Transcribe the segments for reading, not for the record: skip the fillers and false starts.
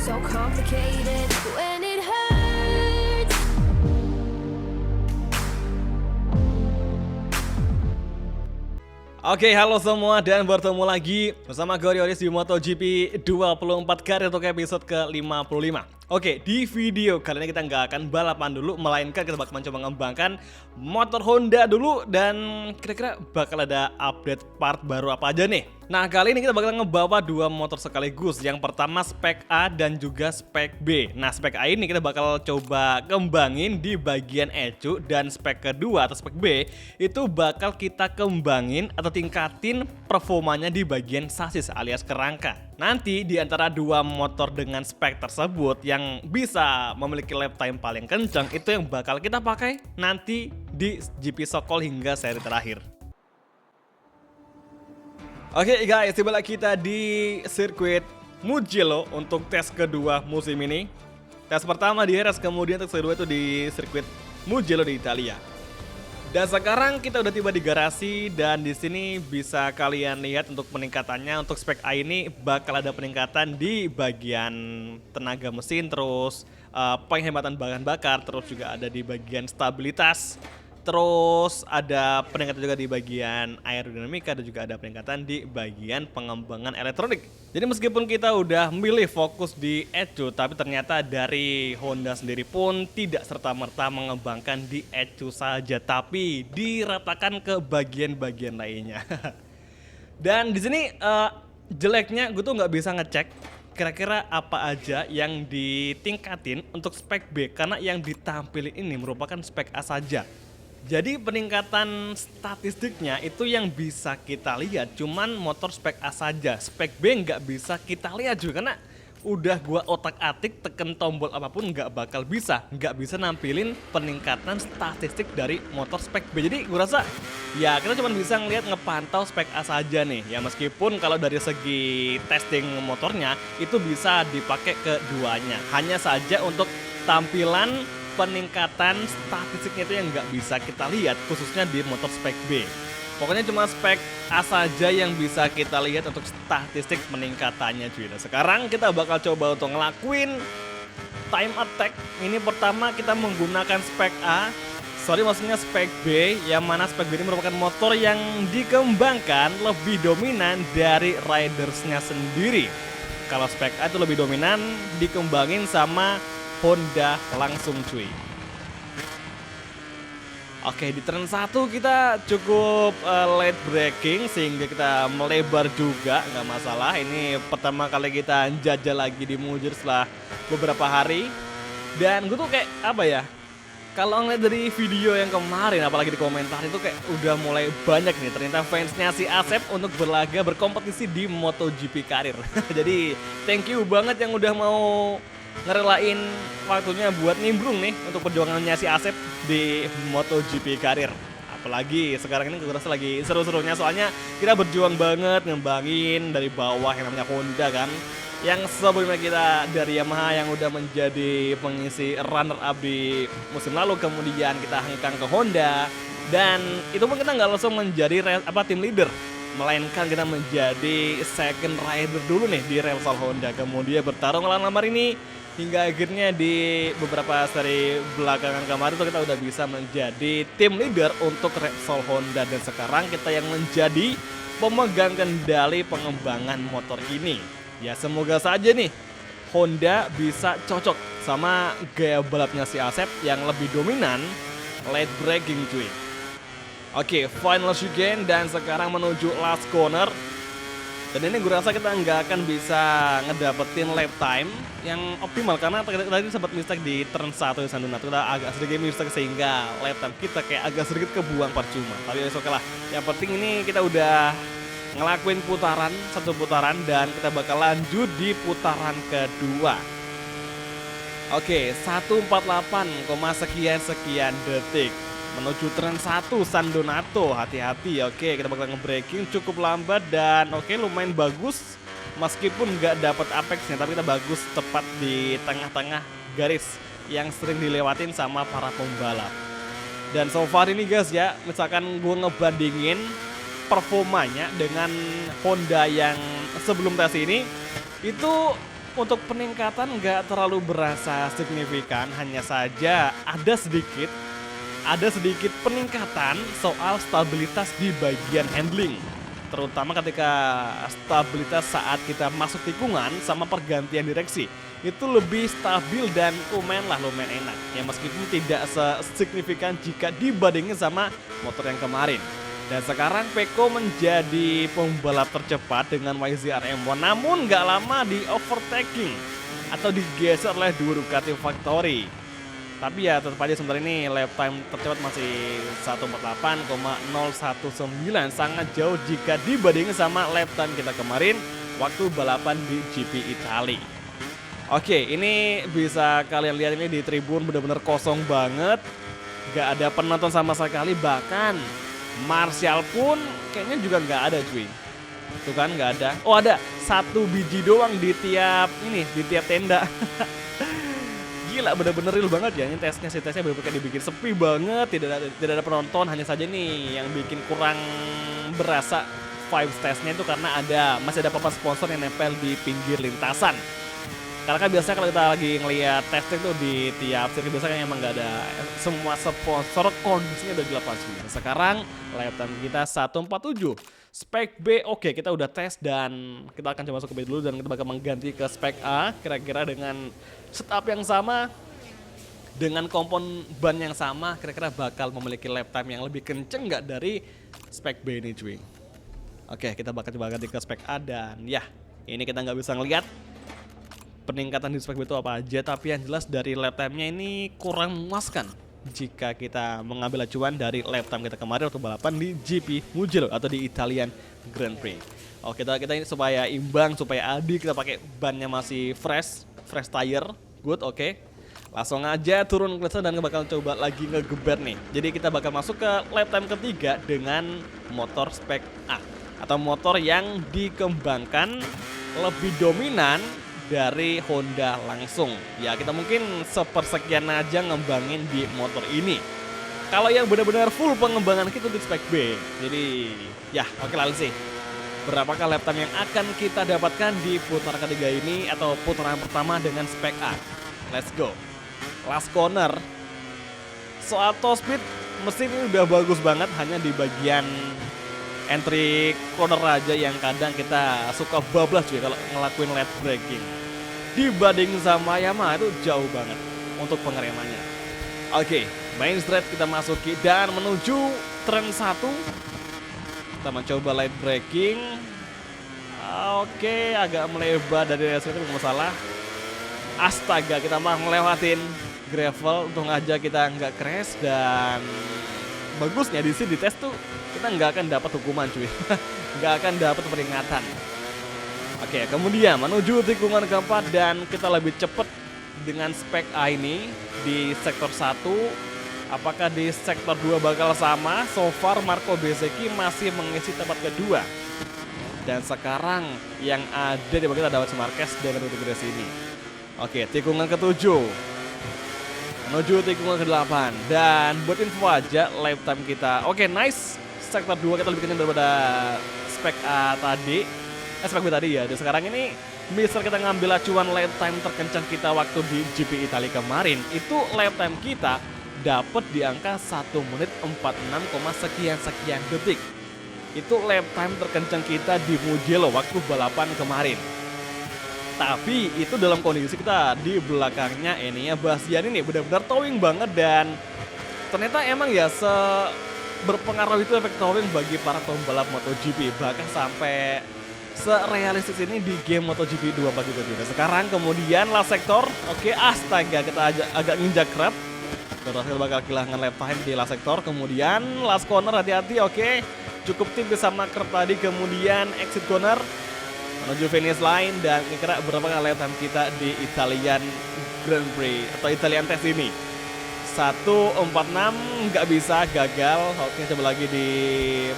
so complicated when it hurts. Oke, halo semua dan bertemu lagi bersama gue Rioris di MotoGP 24 Karir untuk episode ke-55. Oke, di video kali ini kita nggak akan balapan dulu, melainkan kita bakal mencoba mengembangkan motor Honda dulu dan kira-kira bakal ada update part baru apa aja nih. Nah, kali ini kita bakal ngebawa dua motor sekaligus. Yang pertama spek A dan juga spek B. Nah, spek A ini kita bakal coba kembangin di bagian ECU, dan spek kedua atau spek B itu bakal kita kembangin atau tingkatin performanya di bagian sasis alias kerangka. Nanti di antara dua motor dengan spek tersebut yang bisa memiliki lap time paling kencang itu yang bakal kita pakai nanti di GP Sokol hingga seri terakhir. Oke guys, tiba lagi kita di sirkuit Mugello untuk tes kedua musim ini. Tes pertama di Jerez, kemudian tes kedua itu di sirkuit Mugello di Italia. Dan sekarang kita udah tiba di garasi, dan di sini bisa kalian lihat untuk peningkatannya. Untuk spek A ini bakal ada peningkatan di bagian tenaga mesin, terus penghematan bahan bakar, terus juga ada di bagian stabilitas. Terus ada peningkatan juga di bagian aerodinamika dan juga ada peningkatan di bagian pengembangan elektronik. Jadi meskipun kita udah milih fokus di ECU, tapi ternyata dari Honda sendiri pun tidak serta-merta mengembangkan di ECU saja, tapi diratakan ke bagian-bagian lainnya. Dan di sini jeleknya gue tuh nggak bisa ngecek kira-kira apa aja yang ditingkatin untuk spek B, karena yang ditampilin ini merupakan spek A saja. Jadi peningkatan statistiknya itu yang bisa kita lihat cuman motor spek A saja. Spek B nggak bisa kita lihat juga, karena udah gua otak-atik tekan tombol apapun nggak bakal bisa. Nggak bisa nampilin peningkatan statistik dari motor spek B. Jadi gua rasa ya kita cuma bisa ngelihat ngepantau spek A saja nih. Ya meskipun kalau dari segi testing motornya itu bisa dipakai keduanya. Hanya saja untuk tampilan peningkatan statistiknya itu yang nggak bisa kita lihat, khususnya di motor spek B. Pokoknya cuma spek A saja yang bisa kita lihat untuk statistik peningkatannya cuy. Nah, sekarang kita bakal coba untuk ngelakuin time attack. Ini pertama kita menggunakan spek A, maksudnya spek B, yang mana spek B ini merupakan motor yang dikembangkan lebih dominan dari ridersnya sendiri. Kalau spek A itu lebih dominan dikembangin sama Honda langsung cuy. Oke, di turn 1 kita cukup late braking sehingga kita melebar juga, nggak masalah. Ini pertama kali kita jajal lagi di Mugello setelah beberapa hari. Dan gue tuh kayak apa ya, kalau ngeliat dari video yang kemarin apalagi di komentar itu kayak udah mulai banyak nih ternyata fansnya si Asep untuk berlaga berkompetisi di MotoGP Karir. Jadi thank you banget yang udah mau ngerelain waktunya buat nimbrung nih untuk perjuangannya si Asep di MotoGP Karir. Apalagi sekarang ini gue rasa lagi seru-serunya, soalnya kita berjuang banget ngembangin dari bawah yang namanya Honda kan, yang sebelumnya kita dari Yamaha yang udah menjadi pengisi runner up di musim lalu, kemudian kita hengkang ke Honda, dan itu pun kita nggak langsung menjadi tim leader, melainkan kita menjadi second rider dulu nih di Repsol Honda, kemudian bertarung lawan lamar ini hingga akhirnya di beberapa seri belakangan kemarin tuh kita udah bisa menjadi tim leader untuk Repsol Honda, dan sekarang kita yang menjadi pemegang kendali pengembangan motor ini. Ya semoga saja nih Honda bisa cocok sama gaya balapnya si Asep yang lebih dominan late braking cuy. Oke, final chicane dan sekarang menuju last corner. Dan ini gue rasa kita nggak akan bisa ngedapetin lap time yang optimal, karena tadi sempat mistake di turn 1 di San Donato. Kita agak sedikit mistake sehingga lap time kita kayak agak sedikit kebuang percuma. Tapi ya oke lah, yang penting ini kita udah ngelakuin satu putaran dan kita bakal lanjut di putaran kedua. Oke, 148, sekian detik menuju turn 1 San Donato. Hati-hati. Oke, kita bakal nge-braking cukup lambat dan oke, lumayan bagus meskipun nggak dapat apexnya, tapi kita bagus tepat di tengah-tengah garis yang sering dilewatin sama para pembalap. Dan so far ini guys ya, misalkan gue ngebandingin performanya dengan Honda yang sebelum tes ini, itu Untuk peningkatan nggak terlalu berasa signifikan, hanya saja ada sedikit peningkatan soal stabilitas di bagian handling. Terutama ketika stabilitas saat kita masuk tikungan sama pergantian direksi. Itu lebih stabil dan lumayan enak. Ya meskipun tidak sesignifikan jika dibandingin sama motor yang kemarin. Dan sekarang Peko menjadi pembalap tercepat dengan YZR-M1, namun nggak lama di overtaking atau digeser oleh dua Ducati Factory. Tapi ya tetap aja sebentar ini lap time tercepat masih 148,019, sangat jauh jika dibandingin sama lap time kita kemarin waktu balapan di GP Italia. Oke, ini bisa kalian lihat ini di tribun benar-benar kosong banget, gak ada penonton sama sekali, bahkan Martial pun kayaknya juga nggak ada cuy. Tuh kan nggak ada. Oh ada, 1 biji doang di tiap tenda. Gila, bener-bener real banget ya. Ini tesnya bener-bener dibikin sepi banget, tidak ada penonton. Hanya saja nih yang bikin kurang berasa vibes tesnya itu karena masih ada papan sponsor yang nempel di pinggir lintasan. Karena kan biasanya kalau kita lagi ngeliat testing tuh di tiap sirkuit biasanya emang nggak ada semua sponsor, kondisinya udah jelas pasti. Sekarang lap time kita 147. Spek B oke, kita udah tes dan kita akan coba masuk ke B dulu dan kita bakal mengganti ke spek A kira-kira dengan setup yang sama, dengan kompon ban yang sama, kira-kira bakal memiliki lap time yang lebih kenceng nggak dari spek B ini cuy. Oke, kita bakal coba ganti ke spek A dan ya ini kita nggak bisa ngeliat peningkatan di spek B itu apa aja, tapi yang jelas dari lap time-nya ini kurang memuaskan jika kita mengambil acuan dari lap time kita kemarin waktu balapan di GP Mugello atau di Italian Grand Prix. Oke, kita ini supaya imbang, supaya adil, kita pakai bannya masih fresh tire, good, oke. Langsung aja turun ke dan bakal coba lagi ngegeber nih. Jadi kita bakal masuk ke lap time ketiga dengan motor spek A atau motor yang dikembangkan lebih dominan dari Honda langsung. Ya kita mungkin sepersekian aja ngembangin di motor ini. Kalau yang benar-benar full pengembangan kita di spek B. Jadi ya oke lah sih. Berapakah lap time yang akan kita dapatkan di putaran ketiga ini atau putaran pertama dengan spek A? Let's go. Last corner. Soal top speed mesin ini udah bagus banget, hanya di bagian entry corner aja yang kadang kita suka bablas juga kalau ngelakuin lap braking. Dibanding sama Yamaha itu jauh banget untuk pengeremannya. Oke, main straight kita masuki dan menuju turn 1. Kita mencoba light braking. Oke, agak melebar dari resiko itu masalah. Astaga, kita mah ngelewatin gravel, untung aja kita nggak crash dan bagusnya di sini di tes tuh kita nggak akan dapat hukuman cuy. Nggak akan dapat peringatan. Oke, kemudian menuju tikungan keempat dan kita lebih cepat dengan spek A ini di sektor 1. Apakah di sektor 2 bakal sama? So far Marco Bezzecchi masih mengisi tempat kedua. Dan sekarang yang ada di bagian ada Marquez dengan integrasi ini. Oke, tikungan ke-7. Menuju tikungan ke-8. Dan buat info aja lap time kita. Oke, nice. Sektor 2 kita lebih kencang daripada spek A tadi. Spek B tadi ya, dan sekarang ini misal kita ngambil acuan lap time terkencang kita waktu di GP Italia kemarin, itu lap time kita dapat di angka 1 menit 46, sekian detik. Itu lap time terkencang kita di Mugello waktu balapan kemarin. Tapi itu dalam kondisi kita di belakangnya Enea Bastianini ini benar-benar towing banget dan ternyata emang ya berpengaruh itu efek towing bagi para pembalap MotoGP, bahkan sampai serealistis ini di game MotoGP 24 juga. Sekarang kemudian last sektor, oke, astaga kita agak nginjak krep. Kita bakal kehilangan lap time di last sektor. Kemudian last corner hati-hati, oke, cukup tipis sama krep tadi. Kemudian exit corner menuju finish line dan kira-kira berapa lap time kita di Italian Grand Prix atau Italian Test ini? 1.46 nggak bisa, gagal. Oke, coba lagi di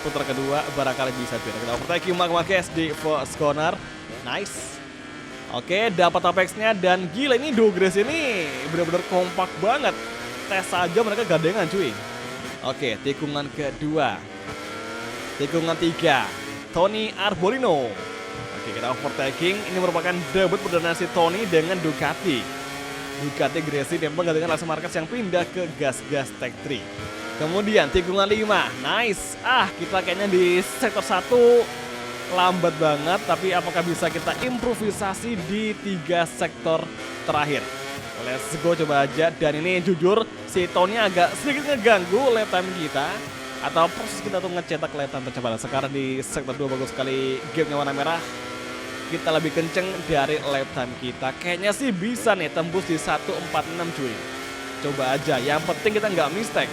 putar kedua, barangkali bisa. Kita overtaking Marc Marquez di first corner, nice. Oke, dapat apexnya dan gila ini Dogres ini benar-benar kompak banget. Tes saja mereka gandengan cuy. Oke, tikungan kedua, tikungan 3, Tony Arbolino. Oke, kita overtaking. Ini merupakan debut perdana si Tony dengan Ducati. Ducati Gressi dia menggantikan Alex Marquez yang pindah ke gas-gas Tech 3. Kemudian tikungan 5, nice. Kita kayaknya di sektor 1 lambat banget, tapi apakah bisa kita improvisasi di 3 sektor terakhir? Let's go, coba aja. Dan ini jujur si Tony agak sedikit ngeganggu lap time kita, atau proses kita tuh ngecetak lap time tercepat. Sekarang di sektor 2 bagus sekali gapnya warna merah. Kita lebih kenceng dari lap time kita. Kayaknya sih bisa nih tembus di 1.46 cuy. Coba aja, yang penting kita nggak mistake.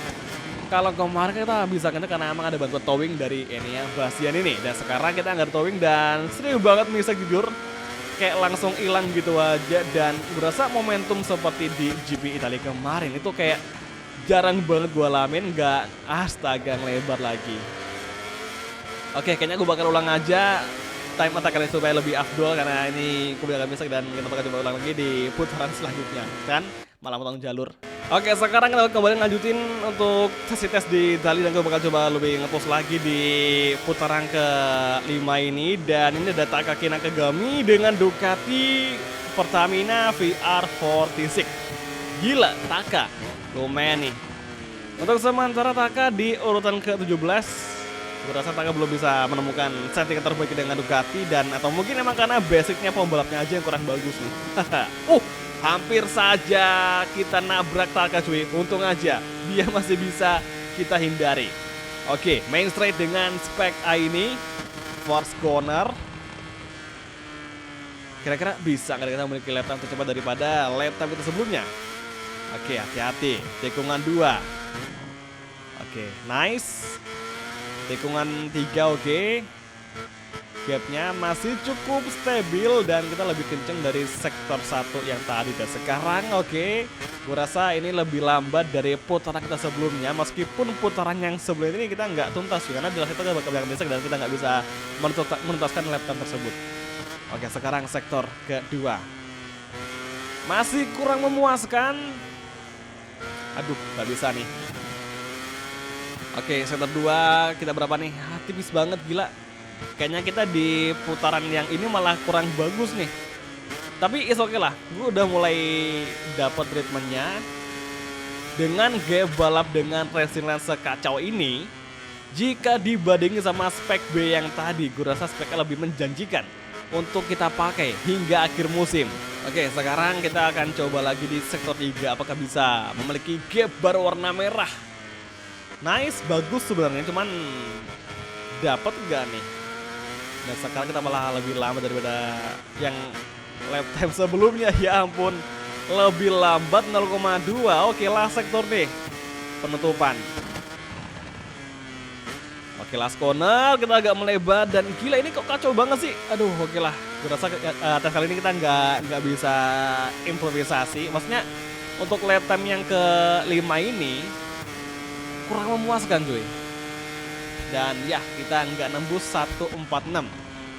Kalau kemarin kita bisa kenceng karena emang ada bantuan towing dari Enea Bastian ini. Dan sekarang kita nggak towing dan sering banget mistake jujur. Kayak langsung hilang gitu aja. Dan berasa momentum seperti di GP Italia kemarin itu kayak jarang banget gue alamin. Nggak astaga ngelebar lagi. Oke, kayaknya gue bakal ulang aja time attack kali supaya lebih afdol, karena ini kebijakan mistake dan kita bakal coba ulang lagi di putaran selanjutnya kan malah potong jalur. Oke, sekarang kita kembali lanjutin untuk tes di Italia dan gue bakal coba lebih ngepost lagi di putaran ke-5 ini. Dan ini ada Taka Nakagami dengan Ducati Pertamina VR46. Gila, Taka lumayan nih. Untuk sementara Taka di urutan ke-17. Gue rasa Taka belum bisa menemukan setting terbaik dengan Ducati, dan atau mungkin emang karena basicnya pembalapnya aja yang kurang bagus nih. Hampir saja kita nabrak Taka cuy. Untung aja dia masih bisa kita hindari. Oke, main straight dengan spek A ini, force corner. Kira-kira bisa nggak kita memiliki lap time tercepat daripada lap time itu sebelumnya? Oke, hati-hati. Tikungan 2. Oke, nice. Tikungan 3 oke. Gapnya masih cukup stabil dan kita lebih kenceng dari sektor 1 yang tadi. Dan sekarang oke, gue rasa ini lebih lambat dari putaran kita sebelumnya. Meskipun putaran yang sebelum ini kita nggak tuntas karena jelas itu bakal belakang dan kita nggak bisa menuntaskan lap time tersebut. Oke, sekarang sektor kedua masih kurang memuaskan. Aduh, nggak bisa nih. Oke, sektor 2 kita berapa nih? Tipis banget gila. Kayaknya kita di putaran yang ini malah kurang bagus nih. Tapi is oke lah, gue udah mulai dapat ritmenya. Dengan gaya balap dengan racing lens sekacau ini, jika dibandingin sama spek B yang tadi, gue rasa speknya lebih menjanjikan untuk kita pakai hingga akhir musim. Oke, sekarang kita akan coba lagi di sektor 3. Apakah bisa memiliki gap baru warna merah? Nice, bagus sebenarnya, cuman dapat gak nih? Dan sekarang kita malah lebih lama daripada yang lap time sebelumnya. Ya ampun, lebih lambat 0,2. Oke, last sektor nih, penutupan. Oke, last corner kita agak melebar dan gila ini kok kacau banget sih. Aduh, oke lah. Gue rasa tes kali ini kita nggak bisa improvisasi. Maksudnya untuk lap time yang ke-5 ini kurang memuaskan cuy. Dan ya kita nggak nembus 1.46.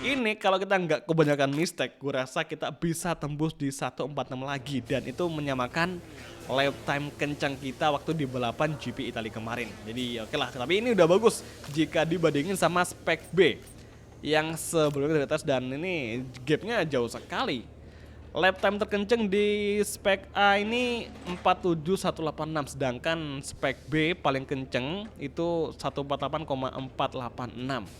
Ini kalau kita nggak kebanyakan mistake, gue rasa kita bisa tembus di 1.46 lagi. Dan itu menyamakan lap time kencang kita waktu di balapan GP Italia kemarin. Jadi oke lah, tapi ini udah bagus jika dibandingin sama spek B yang sebelumnya dari tes. Dan ini gapnya jauh sekali. Lap time terkencang di spek A ini 47186, sedangkan spek B paling kenceng itu 148,486.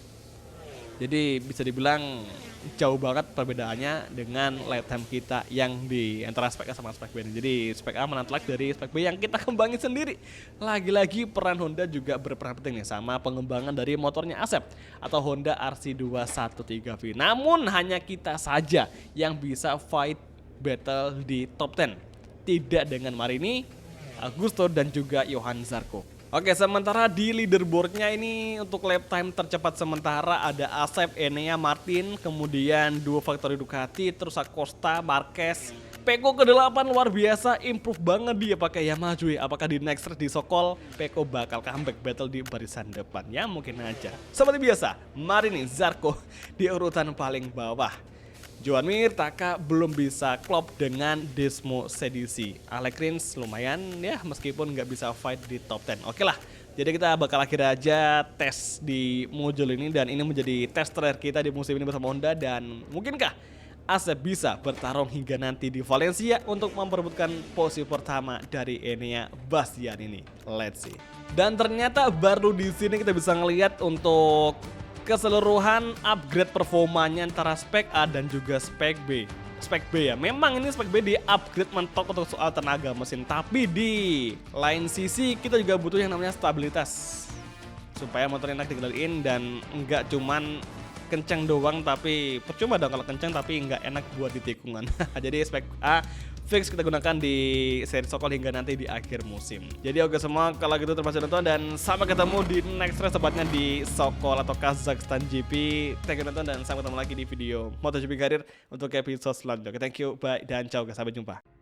Jadi bisa dibilang jauh banget perbedaannya dengan lap time kita yang di antara spek A sama spek B. Jadi spek A menantlak dari spek B yang kita kembangin sendiri. Lagi-lagi peran Honda juga berperan penting nih sama pengembangan dari motornya Asep atau Honda RC213V. Namun hanya kita saja yang bisa fight battle di top 10. Tidak dengan Marini, Augusto dan juga Johan Zarco. Oke, sementara di leaderboardnya ini untuk lap time tercepat sementara ada Asep, Enea, Martin, kemudian dua Factory Ducati, terus Acosta, Marquez, Peko ke-8 luar biasa, improve banget dia pakai Yamaha cuy. Apakah di next race di Sokol, Peko bakal comeback battle di barisan depan? Ya mungkin aja. Seperti biasa, Marini, Zarco di urutan paling bawah. Joan Mir, Taka belum bisa klop dengan Desmo Sedisi. Alex Rins lumayan ya meskipun nggak bisa fight di top 10. Oke lah, Jadi kita bakal akhir aja tes di Mujul ini, dan ini menjadi tes terakhir kita di musim ini bersama Honda. Dan mungkinkah Asep bisa bertarung hingga nanti di Valencia untuk memperebutkan posisi pertama dari Enea Bastian ini? Let's see. Dan ternyata baru di sini kita bisa ngelihat untuk keseluruhan upgrade performanya antara spek A dan juga spek B. Spek B ya, memang ini spek B di upgrade mentok untuk soal tenaga mesin, tapi di lain sisi kita juga butuh yang namanya stabilitas supaya motor enak dikendaliin dan enggak cuman kenceng doang, tapi percuma dong kalau kenceng tapi nggak enak buat di tikungan. Jadi spek A fix kita gunakan di seri Sokol hingga nanti di akhir musim. Jadi oke semua, kalau gitu terima kasih nonton dan sampai ketemu di next race tepatnya di Sokol atau Kazakhstan GP. Thank you nonton dan sampai ketemu lagi di video MotoGP Karir untuk episode selanjutnya. Thank you, bye dan ciao, sampai jumpa.